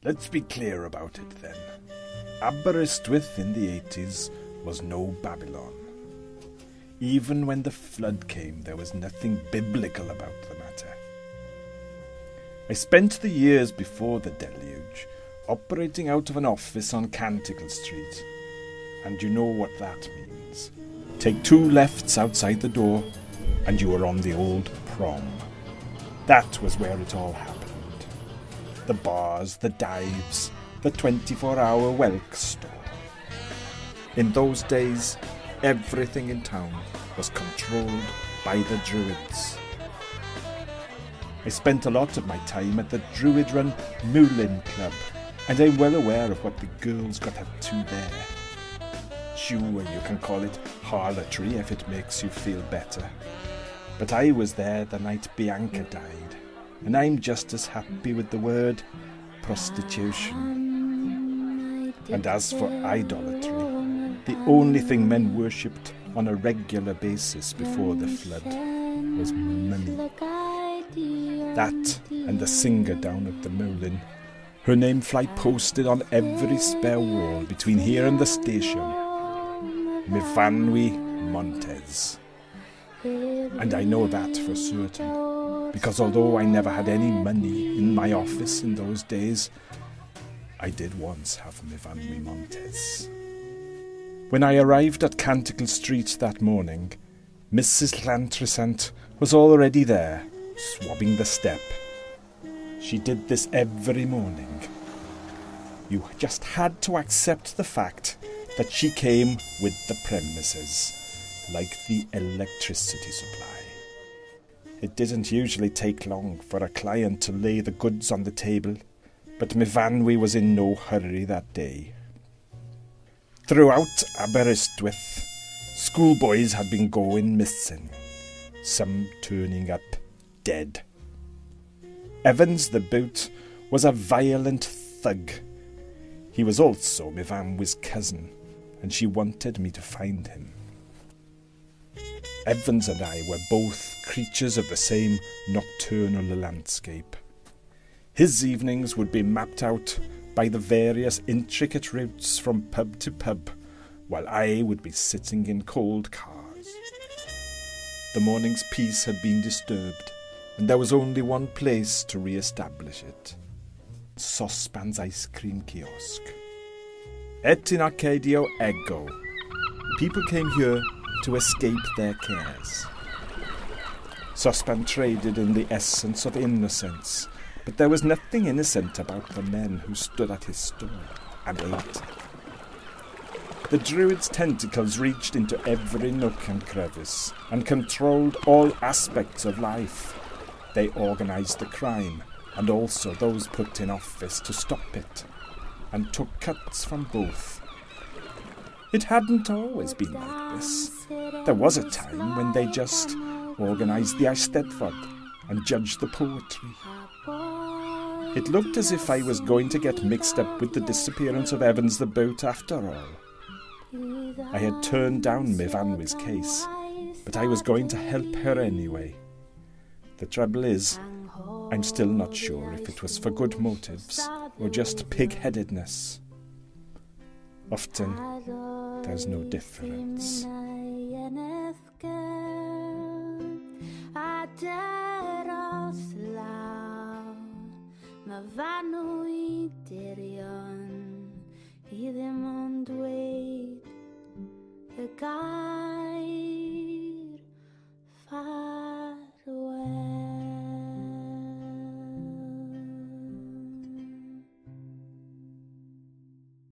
Let's be clear about it then. Aberystwyth in the 80s was no Babylon. Even when the flood came, there was nothing biblical about the matter. I spent the years before the deluge operating out of an office on Canticle Street, and you know what that means. Take 2 lefts outside the door, and you were on the old prom. That was where it all happened. The bars, the dives, the 24-hour Welk store. In those days, everything in town was controlled by the Druids. I spent a lot of my time at the Druid-run Moulin Club, and I'm well aware of what the girls got up to there. Sure, you can call it harlotry if it makes you feel better. But I was there the night Bianca died, and I'm just as happy with the word prostitution. And as for idolatry, the only thing men worshipped on a regular basis before the flood was money. That and the singer down at the Moulin, her name fly posted on every spare wall between here and the station, Myfanwy Montes. And I know that for certain, because although I never had any money in my office in those days, I did once have Myfanwy Montes. When I arrived at Canticle Street that morning, Mrs. Llantrisant was already there, swabbing the step. She did this every morning. You just had to accept the fact that she came with the premises, like the electricity supply. It didn't usually take long for a client to lay the goods on the table, but Myfanwy was in no hurry that day. Throughout Aberystwyth, schoolboys had been going missing, some turning up dead. Evans the boot was a violent thug. He was also Myfanwy's cousin, and she wanted me to find him. Evans and I were both creatures of the same nocturnal landscape. His evenings would be mapped out by the various intricate routes from pub to pub, while I would be sitting in cold cars. The morning's peace had been disturbed, and there was only one place to re-establish it: Saucepan's ice cream kiosk. Et in Arcadio ego. People came here to escape their cares. Saucepan traded in the essence of innocence, but there was nothing innocent about the men who stood at his store and ate. The Druid's tentacles reached into every nook and crevice and controlled all aspects of life. They organised the crime and also those put in office to stop it, and took cuts from both. It hadn't always been like this. There was a time when they just organised the Eisteddfod and judged the poetry. It looked as if I was going to get mixed up with the disappearance of Evans the boat after all. I had turned down Myfanwy's case, but I was going to help her anyway. The trouble is, I'm still not sure if it was for good motives or just pig-headedness. Often, there's no difference.